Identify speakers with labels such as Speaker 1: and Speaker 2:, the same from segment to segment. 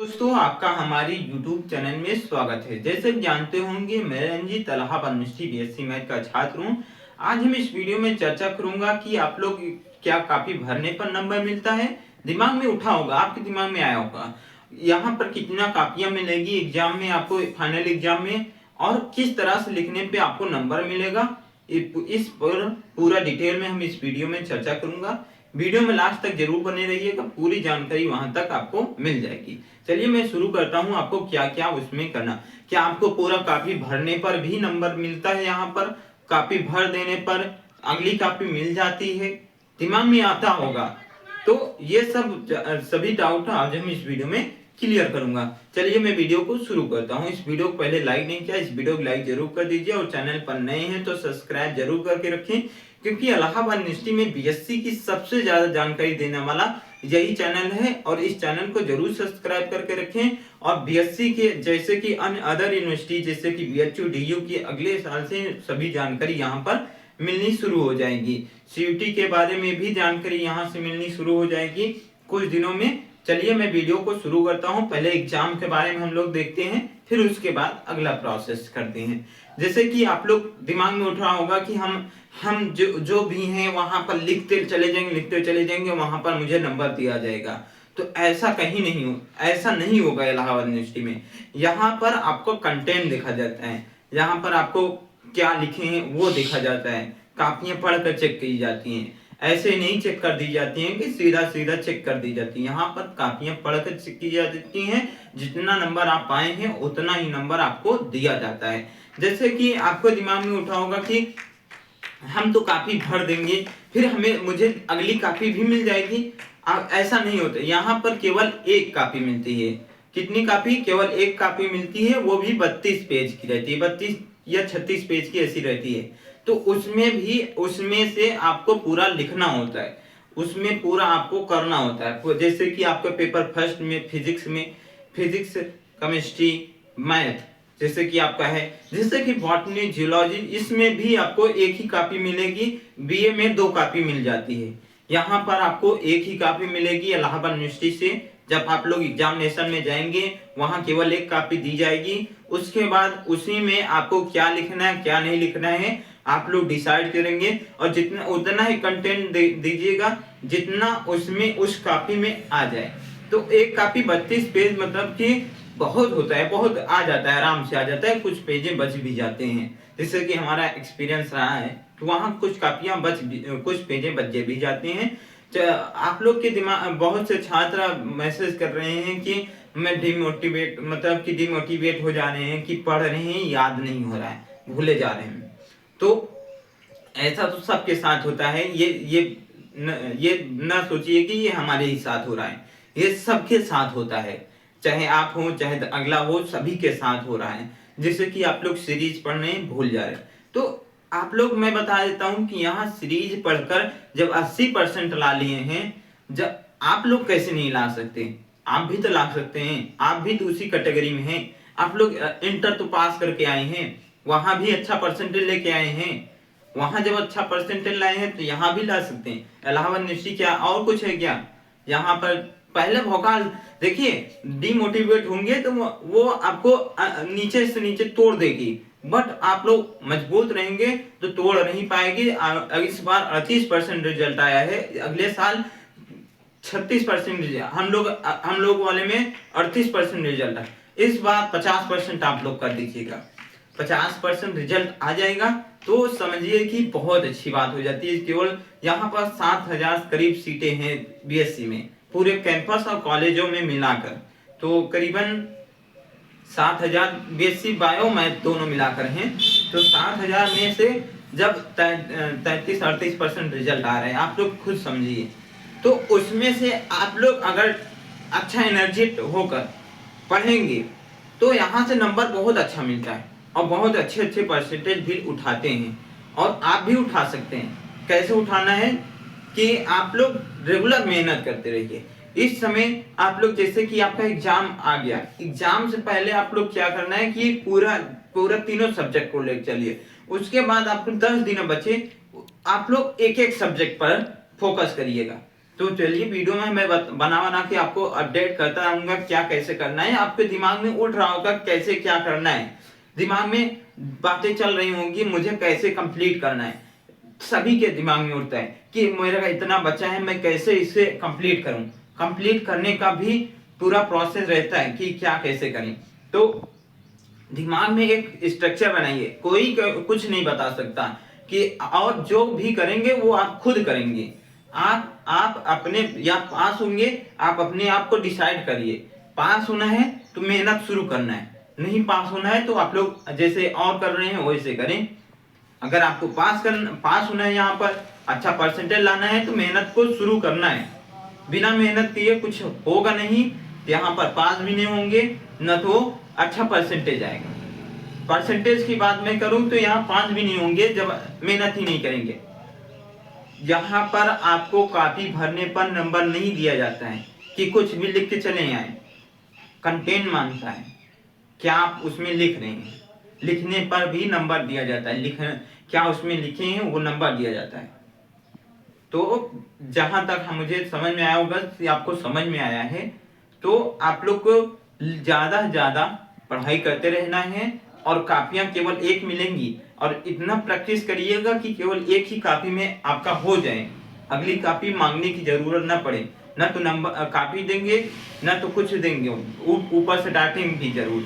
Speaker 1: दोस्तों, आपका हमारे YouTube चैनल में स्वागत है। जैसे कि जानते होंगे, मैं Ranjit Allahabad university BSc math का छात्र हूं। आज हम इस वीडियो में चर्चा करूंगा कि आप लोग क्या कॉपी भरने पर नंबर मिलता है। दिमाग में उठा होगा, आपके दिमाग में आया होगा यहाँ पर कितना कॉपियां मिलेगी एग्जाम में, आपको फाइनल एग्जाम में, और किस तरह से लिखने पे आपको नंबर मिलेगा। इस पर पूरा डिटेल में हम इस वीडियो में चर्चा करूंगा। वीडियो में लास्ट तक जरूर बने रहिएगा, पूरी जानकारी वहां तक आपको मिल जाएगी। चलिए मैं शुरू करता हूं, आपको क्या क्या उसमें करना। क्या आपको पूरा कॉपी भरने पर भी नंबर मिलता है? यहाँ पर कॉपी भर देने पर अगली कॉपी मिल जाती है, दिमाग में आता होगा। तो ये सभी डाउट आज हम इस वीडियो में क्लियर करूंगा। चलिए मैं वीडियो को शुरू करता हूं। इस वीडियो को पहले लाइक नहीं किया, इस वीडियो को लाइक जरूर कर दीजिए, और चैनल पर नए हैं तो सब्सक्राइब जरूर करके रखें, क्योंकि इलाहाबाद यूनिवर्सिटी में बीएससी की सबसे ज्यादा जानकारी देने वाला यही चैनल है। और इस चैनल को जरूर सब्सक्राइब करके रखें। और बीएससी के जैसे कि अन्य अदर यूनिवर्सिटी जैसे कि बीएचयू डीयू की अगले साल से सभी जानकारी यहाँ पर मिलनी शुरू हो जाएगी। सीयूटी के बारे में भी जानकारी यहाँ से मिलनी शुरू हो जाएगी कुछ दिनों में। चलिए मैं वीडियो को शुरू करता हूं। पहले एग्जाम के बारे में हम लोग देखते हैं, फिर उसके बाद अगला प्रोसेस करते हैं। जैसे कि आप लोग दिमाग में उठ रहा होगा कि हम जो भी हैं वहां पर लिखते चले जाएंगे, वहां पर मुझे नंबर दिया जाएगा। तो ऐसा कहीं नहीं हो, ऐसा नहीं होगा इलाहाबाद यूनिवर्सिटी में। यहाँ पर आपको कंटेंट देखा जाता है, यहाँ पर आपको क्या लिखे हैं वो देखा जाता है, कॉपियां पढ़कर चेक की जाती हैं। ऐसे नहीं चेक कर दी जाती हैं कि सीधा सीधा चेक कर दी जाती है। यहाँ पर कॉपियां पढ़कर चेक की जाती हैं, जितना नंबर आप पाए हैं उतना ही नंबर आपको दिया जाता है। जैसे कि आपको दिमाग में उठा होगा कि हम तो कॉपी भर देंगे, फिर मुझे अगली कॉपी भी मिल जाएगी। ऐसा नहीं होता, यहाँ पर केवल एक कॉपी मिलती है। कितनी कॉपी? केवल एक कॉपी मिलती है, वो भी 32 पेज की रहती है, 32 या 36 पेज की ऐसी रहती है। तो उसमें से आपको पूरा लिखना होता है, उसमें पूरा आपको करना होता है। जैसे कि आपका पेपर फर्स्ट में फिजिक्स, केमिस्ट्री, मैथ जैसे कि आपका है, जैसे कि बॉटनी, जियोलॉजी, इसमें भी आपको एक ही कॉपी मिलेगी। बीए में 2 कॉपी मिल जाती है, यहाँ पर आपको एक ही कॉपी मिलेगी इलाहाबाद यूनिवर्सिटी से। जब आप लोग एग्जामिनेशन में जाएंगे वहां केवल एक कॉपी दी जाएगी। उसके बाद उसी में आपको क्या लिखना है क्या नहीं लिखना है आप लोग डिसाइड करेंगे, और जितना उतना ही कंटेंट दीजिएगा जितना उसमें उस कॉपी में आ जाए। तो एक कॉपी 32 पेज मतलब कि बहुत होता है, बहुत आ जाता है, आराम से आ जाता है। कुछ पेजे बच भी जाते हैं, जैसे कि हमारा एक्सपीरियंस रहा है, तो वहां कुछ कॉपियां कुछ पेजे बच भी जाते हैं। आप लोग के दिमाग, बहुत से छात्र मैसेज कर रहे हैं कि मैं डिमोटिवेट हो जा रहे हैं, कि पढ़ रहे हैं याद नहीं हो रहा है, भूले जा रहे हैं। तो ऐसा तो सबके साथ होता है। ये ना सोचिए कि ये हमारे ही साथ हो रहा है, ये सबके साथ होता है। चाहे आप हो चाहे अगला हो, सभी के साथ हो रहा है। जैसे कि आप लोग सीरीज पढ़ने भूल जा रहे हैं, तो आप लोग, मैं बता देता हूं कि यहाँ सीरीज पढ़कर जब 80% ला लिए हैं, जब आप लोग कैसे नहीं ला सकते? आप भी तो ला सकते हैं, आप भी तो उसी कैटेगरी में हैं। आप लोग इंटर तो पास करके आए हैं, वहां भी अच्छा परसेंटेज लेके आए हैं। वहां जब अच्छा परसेंटेज लाए हैं तो यहाँ भी ला सकते हैं। इलाहाबाद यूनिवर्सिटी क्या और कुछ है क्या? यहाँ पर पहले भौकाल देखिए, डिमोटिवेट होंगे तो वो आपको नीचे से नीचे तोड़ देगी, बट आप लोग मजबूत रहेंगे तो तोड़ नहीं पाएगी। इस बार 38% रिजल्ट आया है, अगले साल 36% रिजल्ट, हम लोग वाले में 38% रिजल्ट है। इस बार 50% आप लोग कर दीजिएगा, 50% रिजल्ट आ जाएगा तो समझिए कि बहुत अच्छी बात हो जाती है। केवल यहाँ पर 7,000 करीब सीटें हैं बीएससी में, पूरे कैंपस और कॉलेजों में मिलाकर, तो करीबन 7,000 बीएससी बायो मैथ दोनों मिलाकर हैं। तो 7,000 में से जब 33-38% रिजल्ट आ रहे हैं, आप लोग खुद समझिए। तो उसमें से आप लोग अगर अच्छा एनर्जी होकर पढ़ेंगे तो यहाँ से नंबर बहुत अच्छा मिलता है, और बहुत अच्छे परसेंटेज भी उठाते हैं। और आप भी उठा सकते हैं। कैसे उठाना है कि आप लोग रेगुलर मेहनत करते रहिए। इस समय आप लोग, जैसे कि आपका एग्जाम आ गया, एग्जाम से पहले आप लोग क्या करना है कि पूरा तीनों सब्जेक्ट को लेकर चलिए। उसके बाद आपको 10 दिन बचे, आप लोग एक एक सब्जेक्ट पर फोकस करिएगा। तो चलिए वीडियो में मैं बना के आपको अपडेट करता रहूंगा क्या कैसे करना है। आपके दिमाग में उठ रहा होगा कैसे क्या करना है, दिमाग में बातें चल रही होंगी मुझे कैसे कंप्लीट करना है। सभी के दिमाग में उठता है कि मेरा इतना बचा है, मैं कैसे इसे कंप्लीट करूं। कंप्लीट करने का भी पूरा प्रोसेस रहता है कि क्या कैसे करें। तो दिमाग में एक स्ट्रक्चर बनाइए, कोई कुछ नहीं बता सकता कि, और जो भी करेंगे वो आप खुद करेंगे। आप अपने या पास होंगे, आप अपने आप को डिसाइड करिए। पास होना है तो मेहनत शुरू करना है, नहीं पास होना है तो आप लोग जैसे और कर रहे हैं वैसे करें। अगर आपको पास होना है, यहाँ पर अच्छा परसेंटेज लाना है तो मेहनत को शुरू करना है। बिना मेहनत किए कुछ होगा नहीं, यहाँ पर पास भी नहीं होंगे न तो अच्छा परसेंटेज आएगा। परसेंटेज की बात मैं करूं तो यहाँ पास भी नहीं होंगे जब मेहनत ही नहीं करेंगे। यहाँ पर आपको कॉपी भरने पर नंबर नहीं दिया जाता है कि कुछ भी लिख के चले आए। कंटेंट मांगता है क्या आप उसमें लिख रहे हैं, लिखने पर भी नंबर दिया जाता है। क्या उसमें लिखे हैं वो नंबर दिया जाता है। तो जहां तक मुझे समझ में आया होगा, आपको समझ में आया है, तो आप लोग को ज्यादा से ज्यादा पढ़ाई करते रहना है और कापियां केवल एक मिलेंगी और इतना प्रैक्टिस करिएगा कि केवल एक ही कॉपी में आपका हो जाए, अगली कॉपी मांगने की जरूरत ना पड़े। ना तो नंबर कॉपी देंगे ना तो कुछ देंगे, ऊपर से डांटेंगे भी जरूर।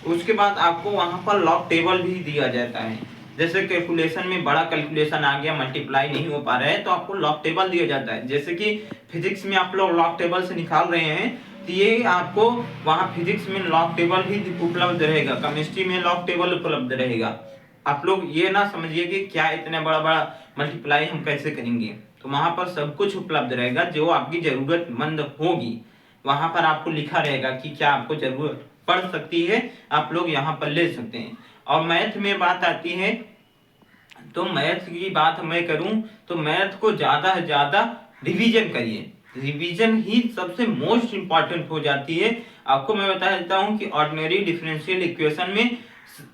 Speaker 1: उसके बाद आपको वहां पर लॉग टेबल भी दिया जाता है। जैसे कैलकुलेशन में बड़ा कैलकुलेशन आ गया, मल्टीप्लाई नहीं हो पा रहा है तो आपको लॉग टेबल दिया जाता है। जैसे कि फिजिक्स में आप लोग लॉग टेबल से निकाल रहे हैं तो ये आपको वहां फिजिक्स में लॉग टेबल भी उपलब्ध रहेगा, केमिस्ट्री में लॉग टेबल उपलब्ध रहेगा। आप लोग ये ना समझिए कि क्या इतना बड़ा बड़ा मल्टीप्लाई हम कैसे करेंगे, तो वहां पर सब कुछ उपलब्ध रहेगा जो आपकी जरूरतमंद होगी। वहां पर आपको लिखा रहेगा कि क्या आपको जरूरत पड़ सकती है, आप लोग यहाँ पर ले सकते हैं। और मैथ में बात आती है तो मैथ की बात मैं करूं तो मैथ को ज्यादा से ज्यादा रिवीजन करिए। रिवीजन ही सबसे मोस्ट इंपॉर्टेंट हो जाती है। आपको मैं बता देता हूं कि ऑर्डिनरी डिफरेंशियल इक्वेशन में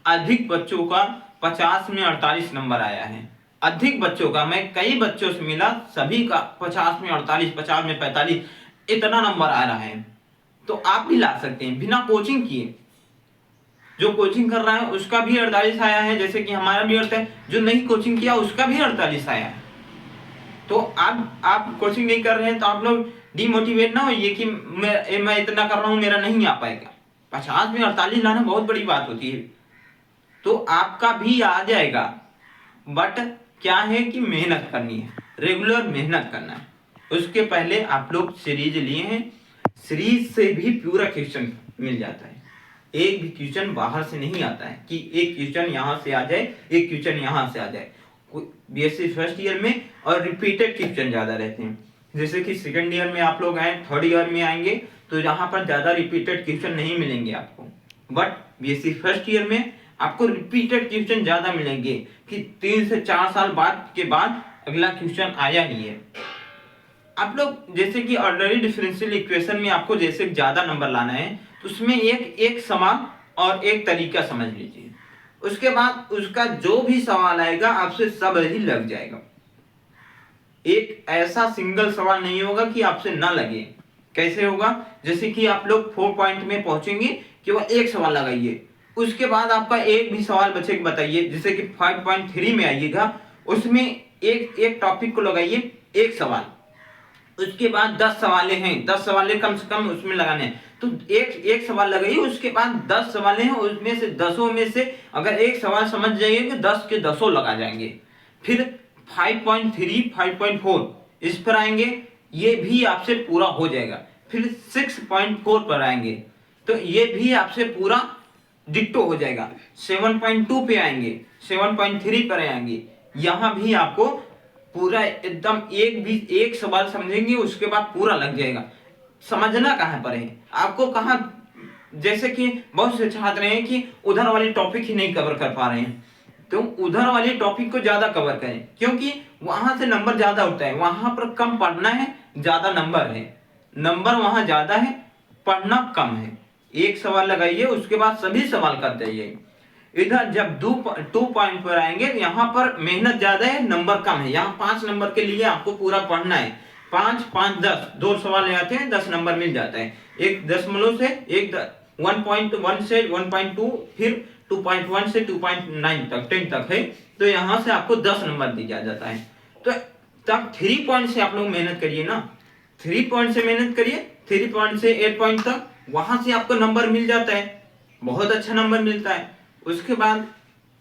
Speaker 1: अधिक बच्चों का 50 में 48 नंबर आया है। अधिक बच्चों का, मैं कई बच्चों से मिला, सभी का 50 में 48, 50 में 45 इतना नंबर आ रहा है। तो आप भी ला सकते हैं बिना कोचिंग किए। जो कोचिंग कर रहा है उसका भी 48 आया है, जैसे कि हमारा भी 48 है। जो नहीं कोचिंग किया उसका भी 48 आया है। तो आप कोचिंग नहीं कर रहे हैं तो आप लोग डिमोटिवेट ना होइए कि मैं इतना कर रहा हूं मेरा नहीं आ पाएगा। 50 में 48 लाना बहुत बड़ी बात होती है। तो आपका भी आ जाएगा, बट क्या है कि मेहनत करनी है, रेगुलर मेहनत करना है। उसके पहले आप लोग सीरीज लिए हैं, सीरीज से भी पूरा क्वेश्चन मिल जाता है। एक भी क्वेश्चन बाहर से नहीं आता है कि एक क्वेश्चन यहाँ से आ जाए, एक क्वेश्चन यहाँ से आ जाए। बीएससी फर्स्ट ईयर में और रिपीटेड क्वेश्चन ज्यादा रहते हैं। जैसे कि सेकंड ईयर में आप लोग आए, थर्ड ईयर में आएंगे तो यहाँ पर ज्यादा रिपीटेड क्वेश्चन नहीं मिलेंगे आपको। बट बीएससी फर्स्ट ईयर में आपको रिपीटेड क्वेश्चन ज्यादा मिलेंगे कि 3 से 4 साल बाद के बाद अगला क्वेश्चन आया ही है। आप लोग जैसे कि ऑर्डिनरी डिफरेंशियल इक्वेशन में आपको जैसे ज्यादा नंबर लाना है तो उसमें एक सवाल और एक तरीका समझ लीजिए। उसके बाद उसका जो भी सवाल आएगा आपसे सब ही लग जाएगा। एक ऐसा सिंगल सवाल नहीं होगा कि आपसे ना लगे। कैसे होगा, जैसे कि आप लोग 4 पॉइंट में पहुंचेंगे, केवल एक सवाल लगाइए, उसके बाद आपका एक भी सवाल बचे बताइए। जैसे कि 5.3 में आइएगा, उसमें एक टॉपिक को लगाइए, एक सवाल, उसके बाद 10 सवाल हैं, 10 सवाल कम से कम उसमें लगाने हैं। तो एक सवाल लगाइए, उसके बाद 10 सवाल हैं, उसमें से 10 में से अगर एक सवाल समझ जाइए तो 10 के 10 लगा जाएंगे। फिर 5.3, 5.4 इस पर आएंगे, ये भी आपसे पूरा हो जाएगा। फिर 6.4 पर आएंगे तो ये भी आपसे पूरा डिट्टो हो जाएगा। 7.2 पे आएंगे, 7.3 पर आएंगे, यहां भी आपको पूरा एकदम एक सवाल समझेंगे उसके बाद पूरा लग जाएगा। समझना कहां पर है आपको, कहां, जैसे कि बहुत से छात्र हैं कि उधर वाली टॉपिक ही नहीं कवर कर पा रहे हैं, तो उधर वाली टॉपिक को ज्यादा कवर करें, क्योंकि वहां से नंबर ज्यादा उठता है। वहां पर कम पढ़ना है, ज्यादा नंबर है, नंबर वहां ज्यादा है, पढ़ना कम है। एक सवाल लगाइए, उसके बाद सभी सवाल कर जाइए। इधर जब 2 पॉइंट पर आएंगे, यहाँ पर मेहनत ज्यादा है, नंबर कम है। यहाँ 5 नंबर के लिए आपको पूरा पढ़ना है, 5 5 10 दो सवाल आते हैं, 10 नंबर मिल जाता है। एक दशमलव से एक 1.1 से 1.2 फिर 2.1 से 2.9 तक 10 तक है, तो यहाँ से आपको 10 नंबर दिया जाता है। तो तब 3 पॉइंट से आप लोग मेहनत करिए ना, 3 पॉइंट से मेहनत करिए, 3 पॉइंट से 8 पॉइंट तक, वहां से आपको नंबर मिल जाता है, बहुत अच्छा नंबर मिलता है। उसके बाद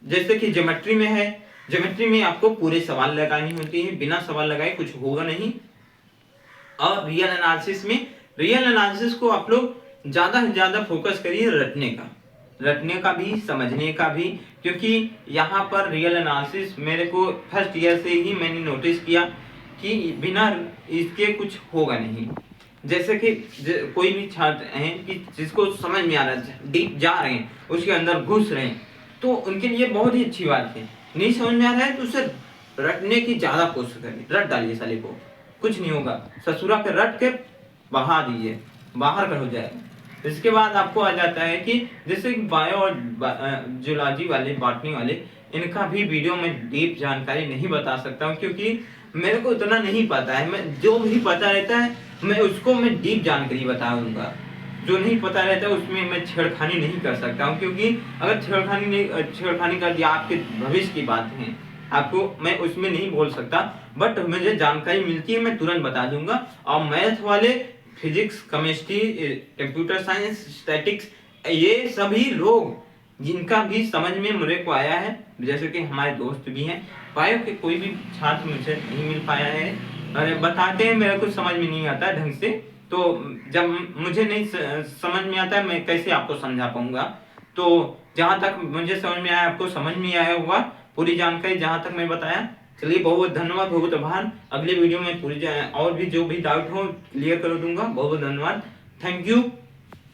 Speaker 1: जैसे कि ज्योमेट्री में है, ज्योमेट्री में आपको पूरे सवाल लगानी होती है, बिना सवाल लगाए कुछ होगा नहीं। और रियल एनालिसिस में, रियल एनालिसिस को आप लोग ज्यादा से ज्यादा फोकस करिए रटने का भी, समझने का भी, क्योंकि यहाँ पर रियल एनालिसिस मेरे को फर्स्ट ईयर से ही मैंने नोटिस किया कि बिना इसके कुछ होगा नहीं। जैसे कि कोई भी छात्र हैं कि जिसको समझ में आ रहा है, डीप जा रहे हैं, उसके अंदर घुस रहे हैं, तो उनके लिए बहुत ही अच्छी बात है। नहीं समझ में आ रहा है तो उसे रटने की ज्यादा कोशिश करिए, रट डालिए साले को, कुछ नहीं होगा, ससुरा पे रट के बहा दीजिए, बाहर कर हो जाएगा। इसके बाद आपको आ जाता है कि जैसे बायो और जूलॉजी वाले, बॉटनी वाले, इनका भी वीडियो में डीप जानकारी नहीं बता सकता हूँ, क्योंकि मेरे को उतना नहीं पता है। मैं जो भी पता रहता है मैं डीप जानकारी बताऊंगा, जो नहीं पता रहता है उसमें मैं छेड़खानी नहीं कर सकता हूँ, क्योंकि अगर छेड़खानी कर दिया आपके भविष्य की बात है, आपको मैं उसमें नहीं बोल सकता। बट मुझे जानकारी मिलती है मैं तुरंत बता दूंगा। और मैथ वाले, physics, chemistry, computer science, statics, ये सभी लोग जिनका भी समझ में मेरे को आया है, जैसे कि हमारे दोस्त भी हैं, बायो के कोई भी छात्र मुझे नहीं मिल पाया है, अरे बताते हैं मेरे को समझ में नहीं आता ढंग से, तो जब मुझे नहीं समझ में आता है मैं कैसे आपको समझा पाऊंगा। तो जहां तक मुझे समझ में आया आपको समझ में आया होगा, पूरी जानकारी जहां तक मैं बताया। चलिए बहुत बहुत धन्यवाद, बहुत आभार। अगले वीडियो में पूरी और भी जो भी डाउट हो क्लियर कर दूंगा। बहुत बहुत धन्यवाद, थैंक यू।